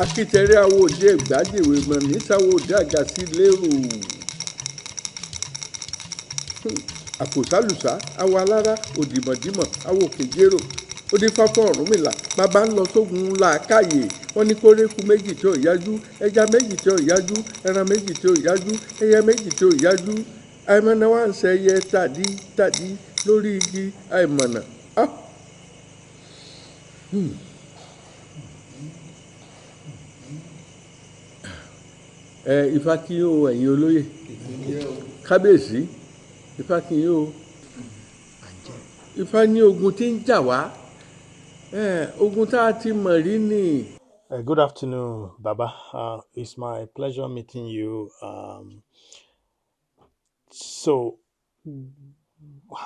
akitẹ̀rẹ́ awòde ìgbàdìwé mọ̀ nísàwòde àjàsí lérò àkòsálùsá awo alára òdìmọ̀dìmọ̀ awo kejìérò onífáfọ́ Ọ̀rúnmìlà bàbá ń lọ sógun làákàyè wọn ní kórékù méjì tí ò yájú ẹja méjì tí ò yájú ẹran méjì tí ò yájú ẹyẹ méjì tí ò yájú àìmọ̀nà wà ń ṣẹyẹ tàdí tàdí lórí igi àìmọ̀nà. Ifá kí o ẹ̀yin olóyè kábíyèsí Ifá kí o Ifá ní ogun tí ń jà wá ogun tá a ti mọ̀ rí ni. Good afternoon, Baba. It's my pleasure meeting you. So,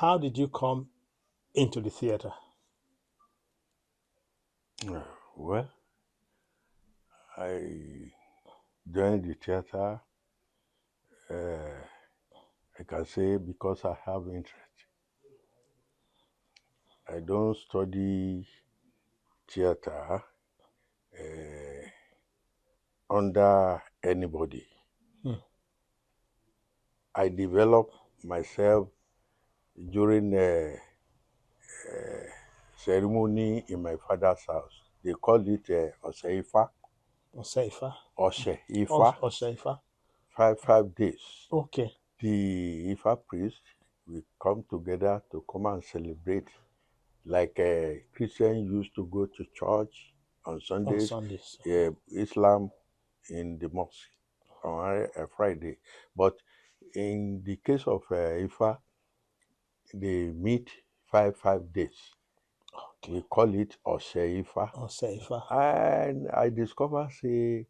how did you come into the theater? Well, I joined the theater, I can say, because I have interest. I don't study theater under anybody. I developed myself during a ceremony in my father's house. They called it Oseifa. Oseifa? Oseifa. Oseifa. 5 days. Okay. The Ifa priest will come together to come and celebrate, like Christians used to go to church on Sundays. Islam in the mosque on a Friday. But in the case of Ifa, they meet 5 days. Okay. We call it Oseifa. Oseifa. And I discovered, say,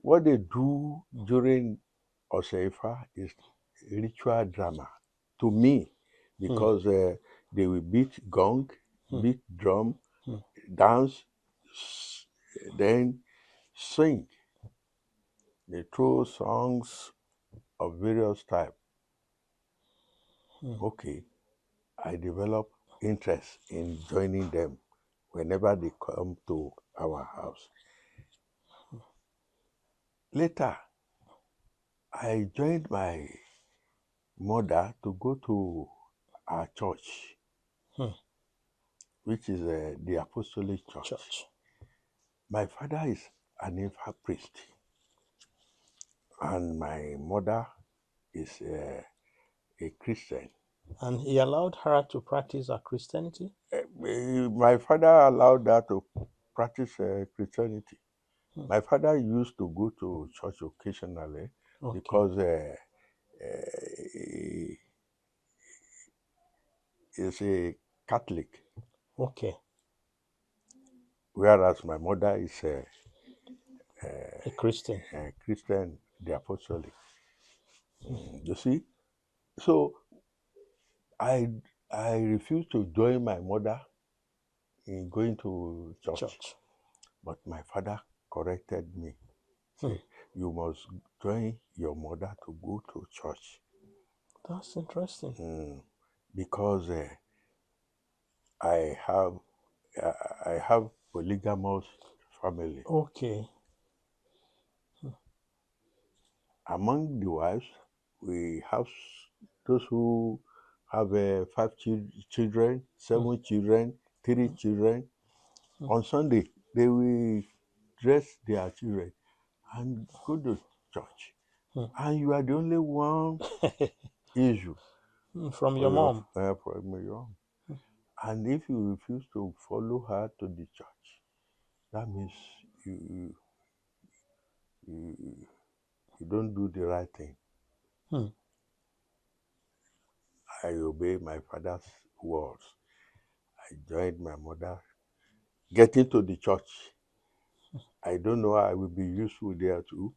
what they do during Oseifa is ritual drama to me, because they will beat gong, beat drum, dance, then sing. They throw songs of various types. Okay, I developed interest in joining them whenever they come to our house. Later, I joined my mother to go to our church, which is the Apostolic Church. My father is an Ifa priest, and my mother is a Christian. And he allowed her to practice her Christianity? My father allowed her to practice Christianity. My father used to go to church occasionally because he's a Catholic. Okay. Whereas my mother is a Christian. A Christian, the Apostolic. You see? So I refused to join my mother in going to church. But my father corrected me. Say, you must join your mother to go to church. That's interesting. Because I have polygamous family. Okay. Among the wives, we have those who have 5 children, 7 children, 3 children. On Sunday, they will dress their children and go to church. And you are the only one issue. From your mom? From your mom. And if you refuse to follow her to the church, that means you don't do the right thing. I obey my father's words. I joined my mother. Getting to the church, I don't know how I will be useful there too.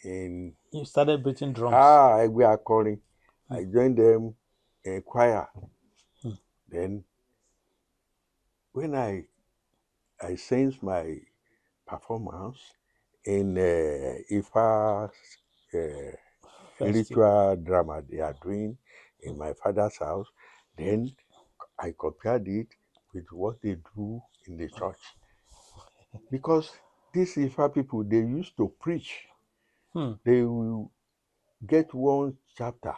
You started beating drums? We are calling. I joined them in choir. Then, when I sensed my performance in Ifa's ritual drama they are doing in my father's house, then I compared it with what they do in the church. Because these Ifa people, they used to preach. Hmm. They will get one chapter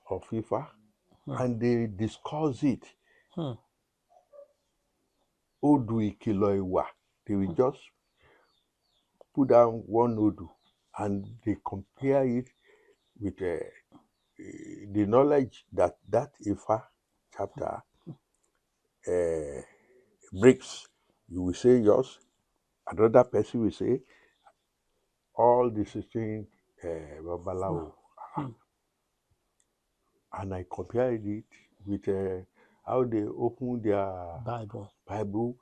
of Ifa and they discuss it. Hmm. Odu Ìkìlọ̀ Ìwà. They will just put down one Odu and they compare it with the knowledge that Ifa chapter brings. You will say yours, another person will say all the 16 Babalawo. And I compared it with how they open their Bible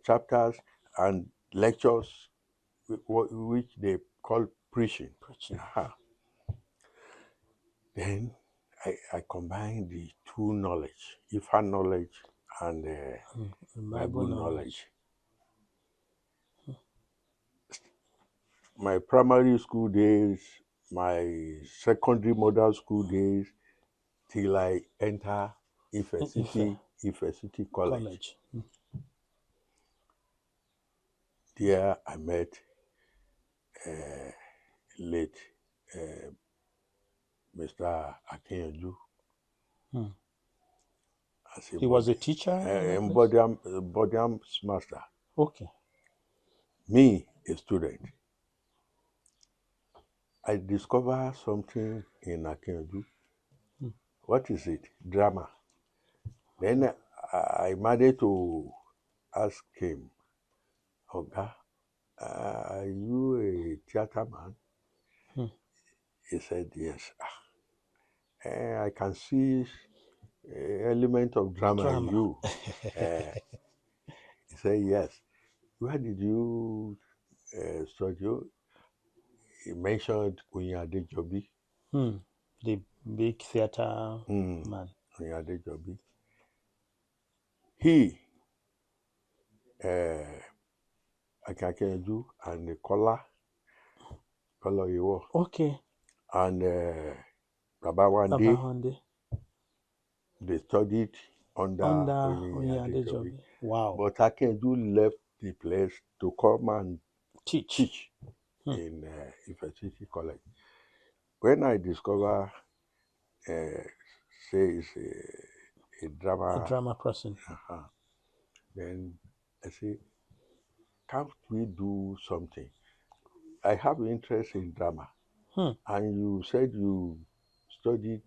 chapters and lectures, which they call preaching. Then I combined the two knowledge, Ifa knowledge and Bible knowledge. My primary school days, my secondary model school days, till I enter Ife City College. There I met late Mr. Akinyanju. He was a teacher? Bodiam's master. Okay. Me, a student. I discovered something in Akinyanju. What is it? Drama. Then I managed to ask him, Oga, are you a theater man? He said, yes. I can see element of drama in you. He said, yes. Where did you study? He mentioned Oyin Adejobi. The big theater man. Oyin Adejobi. He, Akinyanju, and Kola Iwo. Okay. And Baba Wande. They studied under Oyin Adejobi. Wow. But Akinyanju left the place to come and teach in Ife City College. When I discover, say, it's a drama person, then I say, can't we do something? I have interest in drama. And you said you studied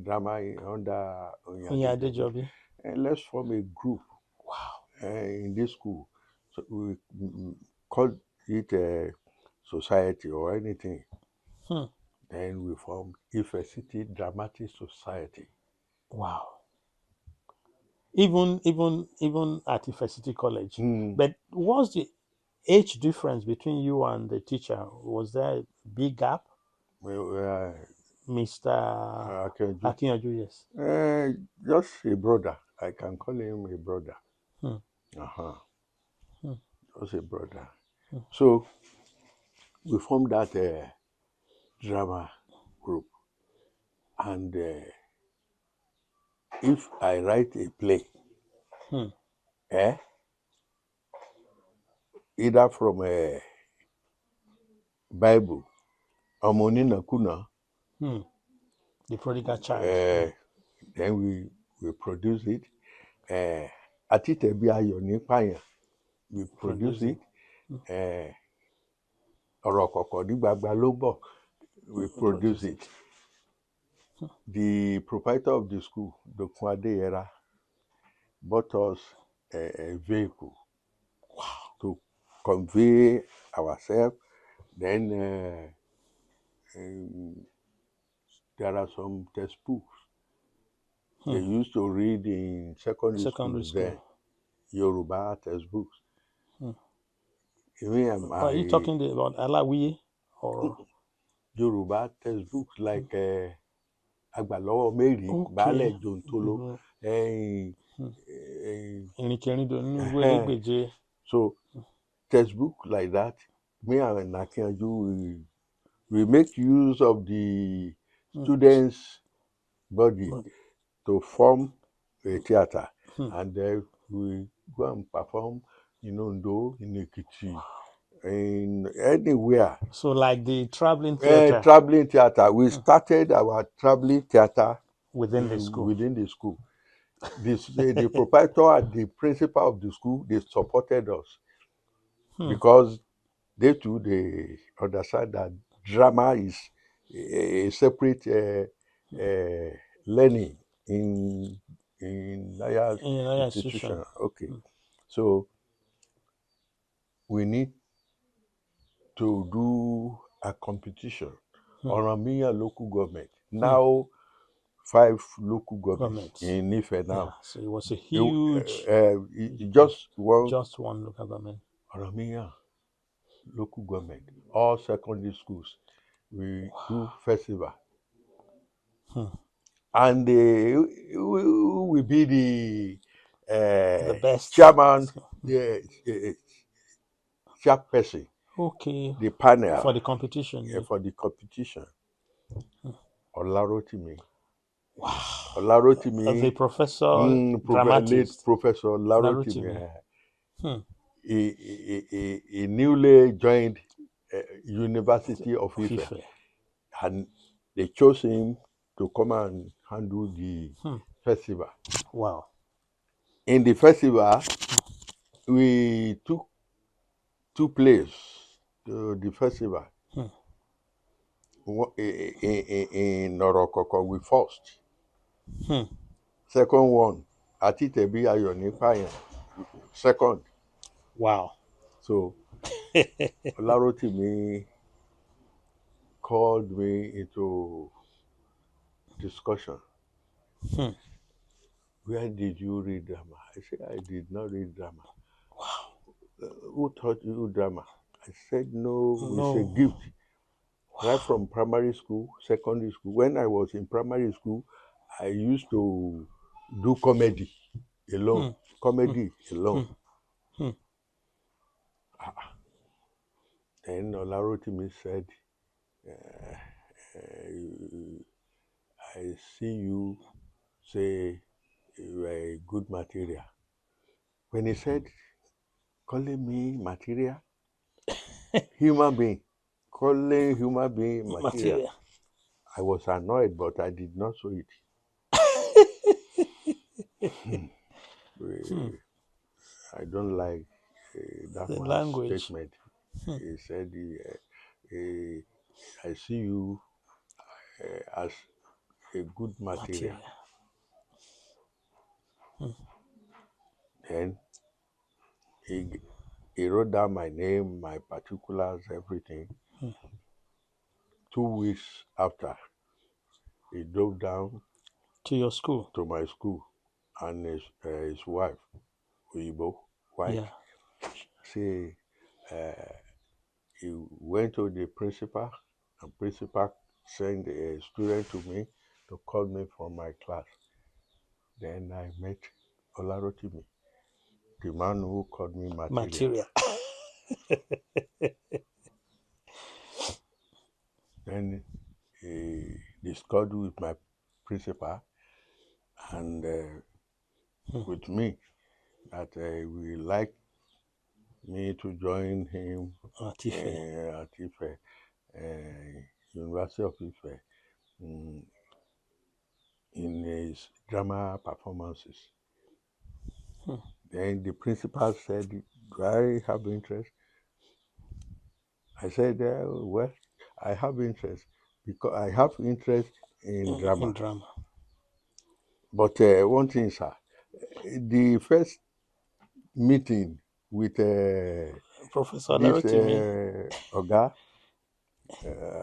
drama under Oyin Adejobi. And let's form a group. Wow. In this school. So we call it a society or anything. Then we formed Ife City Dramatic Society. Wow. Even at Ife City College. But what's the age difference between you and the teacher? Was there a big gap? Mr. Akinyanju, yes. Just a brother. I can call him a brother. Just a brother. So we formed that drama group. And if I write a play, either from a Bible, Omoninakuna, the prodigal child. Then we produce it. Atitebi Ayọ̀ ní pààyàn, we produce it. Ọ̀rọ̀ kọ̀kọ̀ ní gbagba ló bọ̀, we produce it. The proprietor of the school, Dr. Adeyera, bought us a vehicle to convey ourselves. Then there are some textbooks they used to read in secondary school then, Yoruba textbooks. Are you talking about Alawiye or Yoruba textbooks like Agbalowo Mary, Baálẹ̀ Jontolo, so textbook like that, me and Akinyanju, we make use of the students' body to form a theater, and then we go and perform in Ondo, in Ekiti, in anywhere. So like the traveling theater Traveling theater. We started our traveling theater within the school. Within the school. The proprietor and the principal of the school, they supported us because they too, they understand that drama is a separate learning in higher institution. Okay, so we need to do a competition. Oromia local government now 5 local governments in Ife now. Yeah, so it was a huge. Just one local government. Oromia local government, all secondary schools, we do festival. And who will be the best chairman, the chairperson, the panel for the competition. For the competition. Olarotimi. Wow. Olarotimi, the professor, dramatist. Professor Olarotimi. He newly joined University of Ife, and they chose him to come and handle the festival. Wow. In the festival, we took 2 plays to the festival. In Norokoko, we first. Second one, Atitebi Ayonipayan. Second. Wow. So, Olarotimi called me into discussion. Where did you read drama? I said, I did not read drama. Wow. Who taught you drama? I said, no. It's a gift. Wow. Right from primary school, secondary school. When I was in primary school, I used to do comedy alone. Then Olarotimi said, I see you say you are a good material. When he said, calling me material, human being, calling human being material, I was annoyed, but I did not show it. I don't like that the one language statement. He said, I see you as a good material. Then he wrote down my name, my particulars, everything. 2 weeks after, he drove down to your school, to my school, and his wife, Uyibo, wife, say he went to the principal, and principal sent a student to me to call me from my class. Then I met Olarotimi, the man who called me material. Then he discussed with my principal and with me that he would like me to join him at Ife, University of Ife, in his drama performances. Then the principal said, do I have interest? I said, well, I have interest because I have interest in drama. But one thing, sir, the first meeting with Professor this Oga,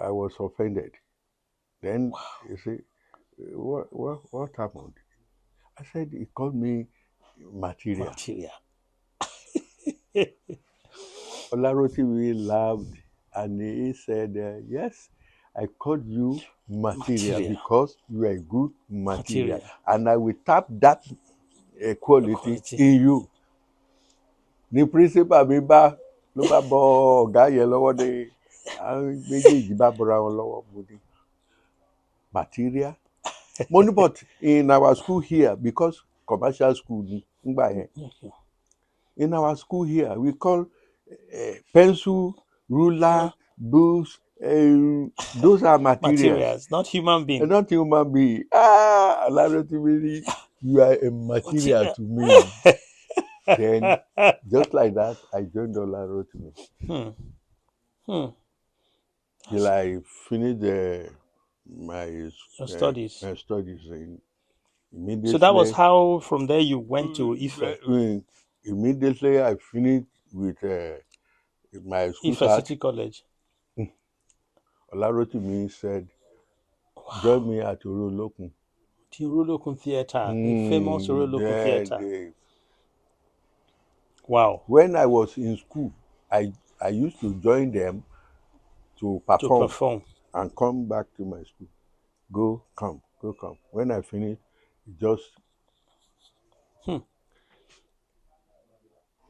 I was offended. Then you see, what happened? I said he called me material. Olarotimi laughed and he said, yes, I called you material because you are a good material. And I will tap that quality in you. The principal mi ló bá bọ ọ̀gá yẹn lọ́wọ́ ní méjèèjì bá bọ́ra wọn lọ́wọ́ mo ní material. Mo ní but in our school here, because commercial school ni ngbà yẹn, in our school here we call pencil, ruler, books. Those are materials. Not human being. Not human being. Olarotimiri, you are a material to me. Then, just like that, I joined Olarotimiri. Till I finished my studies. My studies. Immediately. So that was how from there you went to Ife. Immediately I finished with my school Ife City College. Olarotimiri said, join me at Orolokun. The Orolokun Theatre, the famous Orolokun Theatre. Wow. When I was in school, I used to join them to perform and come back to my school. Go, come. When I finished, just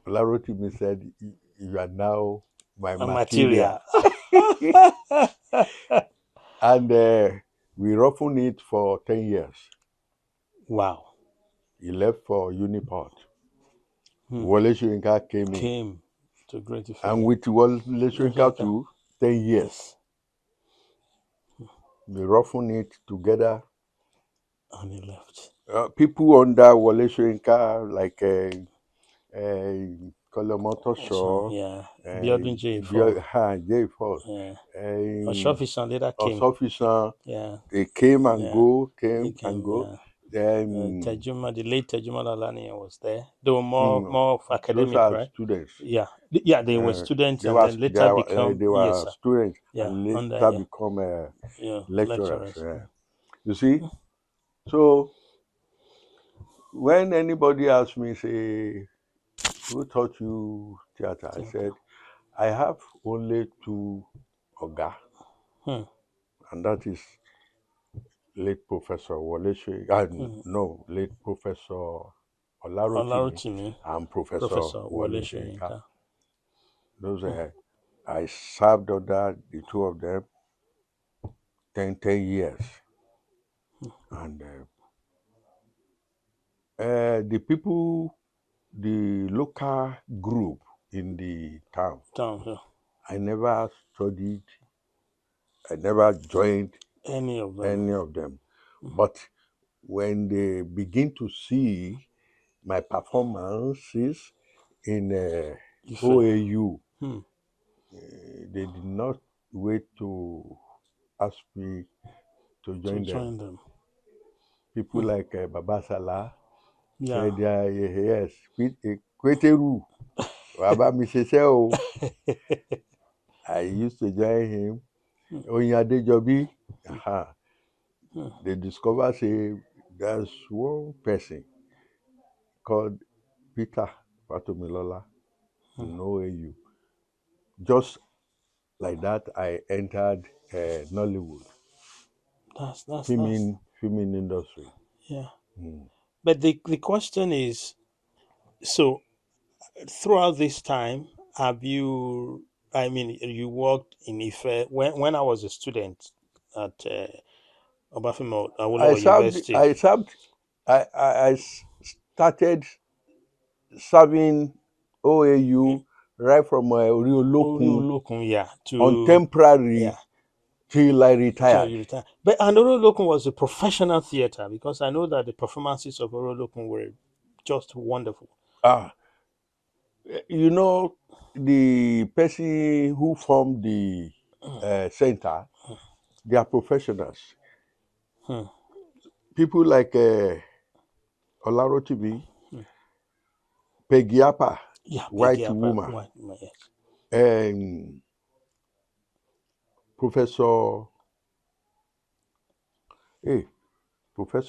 Olarotimiri said, you are now my material. And we roughened it for 10 years. Wow. He left for Uniport. Wole Soyinka came to Great Ife. And with Wole Soyinka too, 10 years. We roughened it together. And he left. People under Wole Soyinka, like Kolomoto Shaw, Biodun J4. Osofishan later came. Osofishan, they came and go. Then the late Tejuma Lalani was there. They were more of academic, those are right? students. They were students and then later become they were students and later become lecturers. You see, so when anybody asks me, say, who taught you theater? I said, I have only two Oga, and that is late Professor Wole Soyinka, late Professor Olarotimiri and Professor Wole Soyinka. Those I served under the two of them 10 years. And the people, the local group in the town, I never studied, I never joined any of them. But when they begin to see my performances in OAU, they did not wait to ask me to join them. People like Baba Salah said, yes, Kweteru, Baba Miseseo. I used to join him. Onyade Jobi, they discovered, say, there's one person called Peter Fatomilola in OAU. Just like that, I entered Nollywood. That's film industry. Yeah. But the question is, so throughout this time, have you? I mean, you worked in Ife when I was a student at Obafemi Awolowo University. I started serving OAU right from Oriolokun, on temporary till I retired. But Oriolokun was a professional theater, because I know that the performances of Oriolokun were just wonderful. You know, the person who formed the center, they are professionals. People like Olarotimiri, Peggy Appa, white woman, and Professor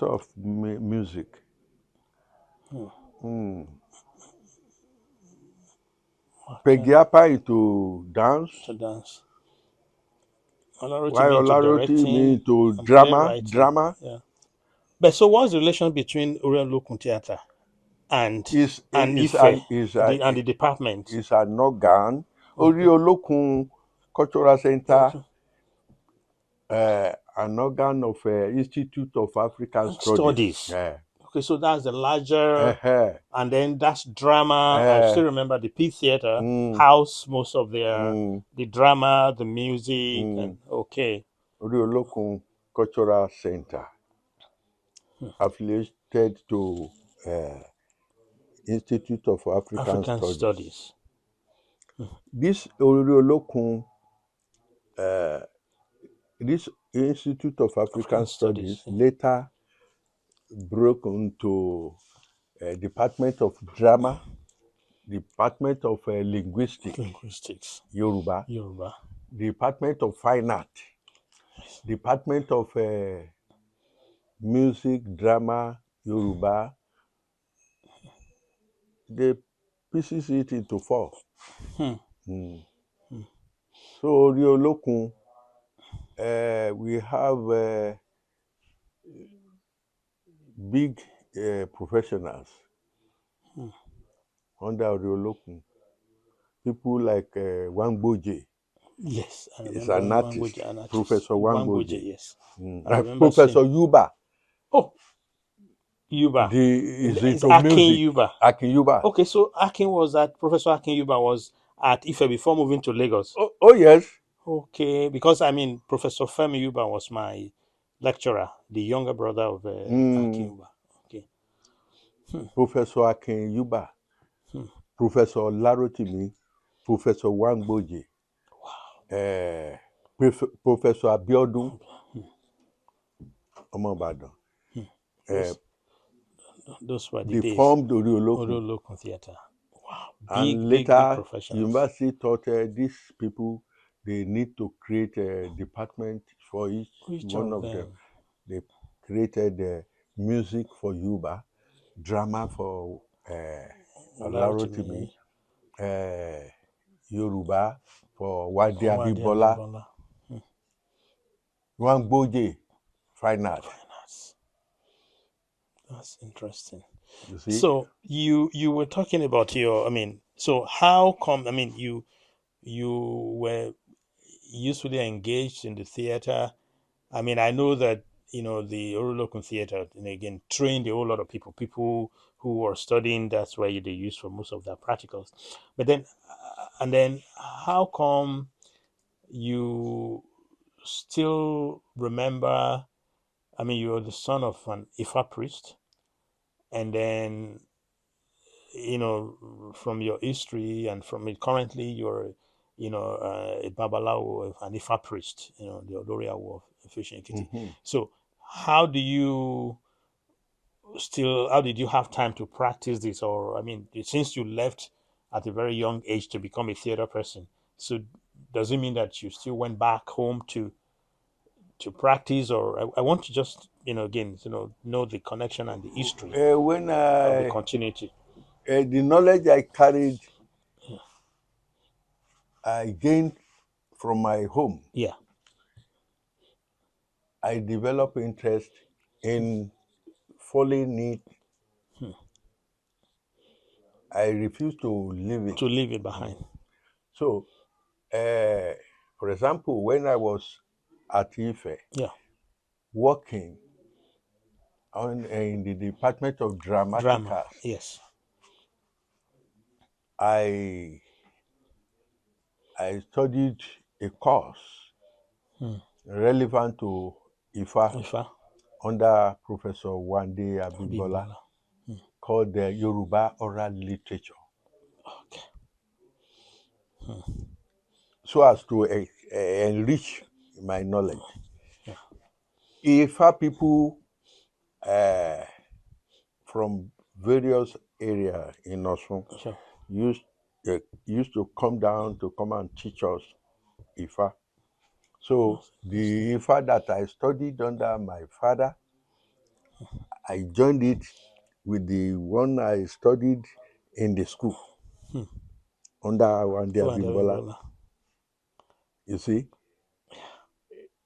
of music. Peggy Appa into dance. Olarotimiri into drama. Yeah. But so what's the relation between Oriolokun Theatre and Ife and the department? It's an organ. Oriolokun Cultural Center, an organ of Institute of African Studies. Okay, so that's the larger, Uh-huh. and then that's drama. I still remember the P Theater Mm, house most of their mm, the drama, the music, mm. and okay. Oriolokun Cultural Center, affiliated to uh, Institute of African African Studies. studies. This Oriolokun, uh, this Institute of African Studies Yeah. later broke into Department of Drama, Department of Linguistics, Yoruba, Yoruba. Department of Fine Art, Department of Music, Drama, Yoruba. They pieces it into four. Mm. So Oriolokun, we have big professionals under Oriolokun. People like Wangboje Yes, I is remember an artist. Wangboje, an artist. Professor Wangboje. Yes. I remember Professor seeing. Yuba Oh, Yuba. is It's into Akin music. Yuba. Akin Yuba. Okay, so Professor Akin Yuba was at Ife before moving to Lagos. Oh yes. Okay, because I mean, Professor Femi Yuba was my lecturer, the younger brother of Akin Yuba. Okay. Professor Akin Yuba, Professor Larotimi, Professor Wangboje, Professor Abiodun Omobadan. Those were the They days. formed Oriolokun. Oriolokun Theater. Wow, And big later, professionals. university thought these people, they need to create a department for each one of them. They created music for Yuba, drama for Larotimi, Yoruba for Wade Abibola, Wangboje, Fine Art. That's interesting. You see? So you were talking about so how come, I mean, you were usefully engaged in the theater. I mean, I know that the Orolokun Theater, and again, trained a whole lot of people who were studying. That's why they use for most of their practicals. But then, and then, how come you still remember? I mean, you're the son of an Ifa priest, and then from your history and from it currently, you're a Babalawo, an Ifa priest, the Odoriawo of Fishing Kitty. So how did you have time to practice this? Or, I mean, since you left at a very young age to become a theater person, so does it mean that you still went back home to practice? Or I want to just again know the connection and the history When of the continuity. the knowledge I carried, I gained from my home. Yeah. I developed interest in following it. I refused to leave it. To leave it behind. So, for example, when I was at Ife, Yeah. working in the Department of Dramatic Drama. Arts, Yes. I studied a course relevant to Ifa under Professor Wande Abimbola called the Yoruba Oral Literature. Okay. So as to enrich my knowledge. Ifa people from various areas in Osun used to come down to come and teach us Ifa. So the Ifa that I studied under my father, I joined it with the one I studied in the school under Wande Abimbola. You see,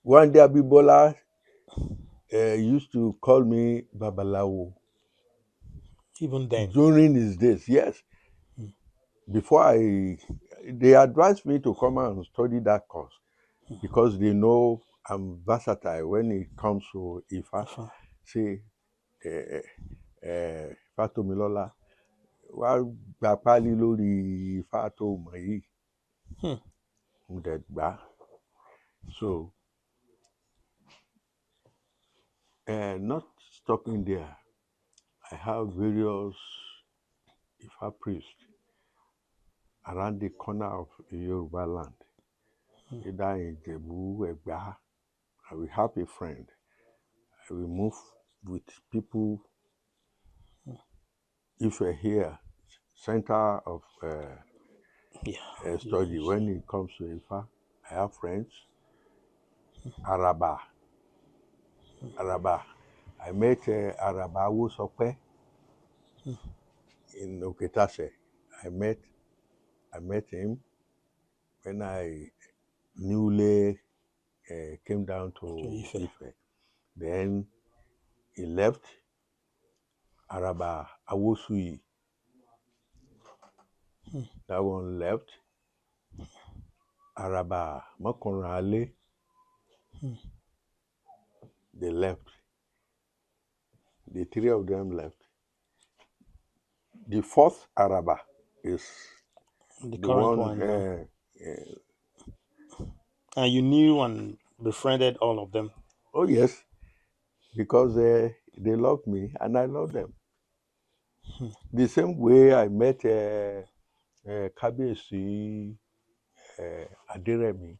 Wande Abimbola used to call me Babalawo. Even then. During his days, yes. Before they advised me to come and study that course because they know I'm versatile when it comes to Ifa. See, Fatomilola wá gba páálí lórí ifá tó mọ̀ yìí. Mo dẹ̀ gbà á. So not stopping there, I have various Ifa priests around the corner of Yoruba land, either in Jebu, Egba. I will have a friend. I will move with people. If we're here, center of study, when it comes to Ifa, I have friends. Araba. I met Araba Wosope in Oketase. I met him when I newly came down to Ife. Then he left. Araba Awosui. That one left. Araba Makonrale. They left. The three of them left. The fourth Araba is the current one. And you knew and befriended all of them? Oh yes, because they love me and I love them. The same way I met Kabiyesi Aderemi.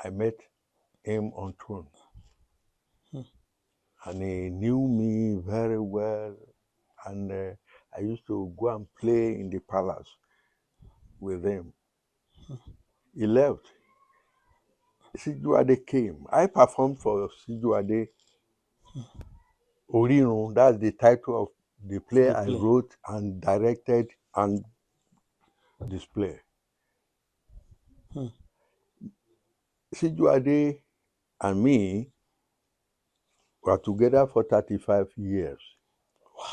I met him on throne. And he knew me very well. And I used to go and play in the palace with him. He left. Sijuade came. I performed for Sijuade. Orirun, that's the title of the play I wrote and directed and displayed. Sijuade and me were together for 35 years. Wow.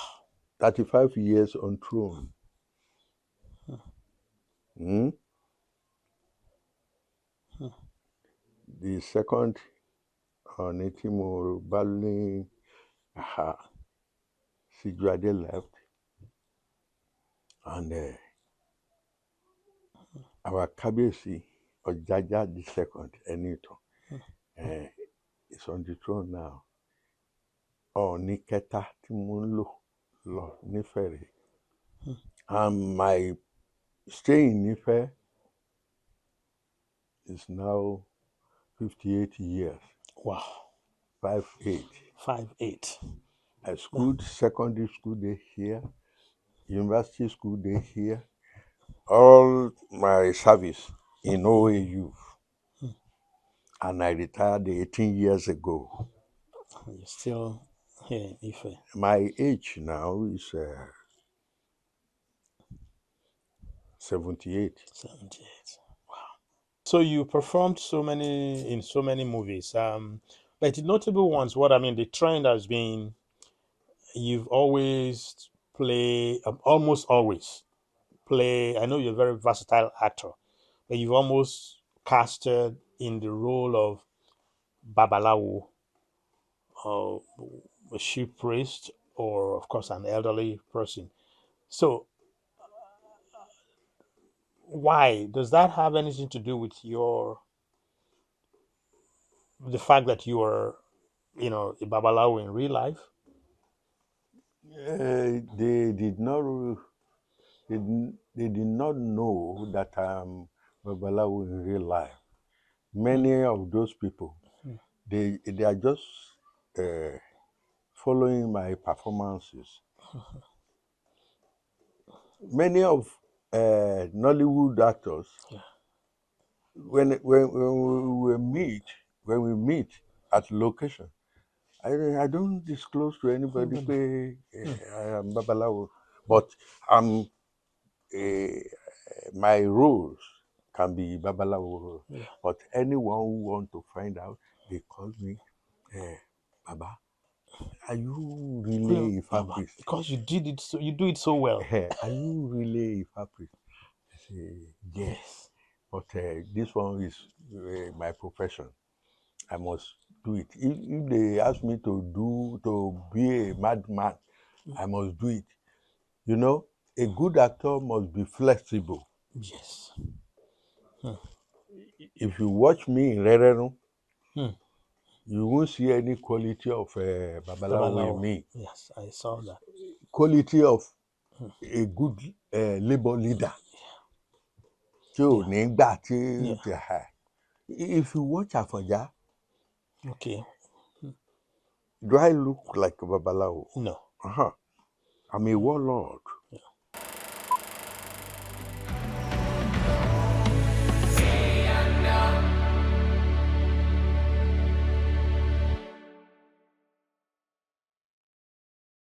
35 years on throne. The second on Itimo Balni Sijuade left. And our Kabiyesi Ojaja the second, Enito, is on the throne now. Ní kẹta tí mo ń lọ nífẹ̀ẹ́ rẹ̀. And my stay in Ife is now 58 years. Wow. 58. I schooled secondary school day here, university school day here, all my service in OAU. And I retired 18 years ago. You're still here in Ife. My age now is 78. 78. Wow. So you performed in so many movies. But the notable ones, the trend has been you've always almost always play. I know you're a very versatile actor, but you've almost casted in the role of Babalawo, or a sheep priest, or of course an elderly person. So why does that have anything to do with the fact that you are, a Babalawo in real life? They did not know that I'm Babalawo in real life. Many of those people, they are just following my performances. Many of Nollywood actors, when we meet at location, I don't disclose to anybody I am Babalawo, but my roles can be Babalawo. Yeah. But anyone who want to find out, they call me Baba. Are you really Ifa priest? Because you do it so well. Are you really Ifa priest? I say yes. But this one is my profession. I must do it. If they ask me to be a madman, I must do it. You know, a good actor must be flexible. Yes. If you watch me in Rerenu, Hmm. you won't see any quality of Babalawo in me. Yes, I saw that. Quality of a good labor leader. Yeah. If you watch Afanja, Okay. do I look like Babalawo? No. I'm a warlord.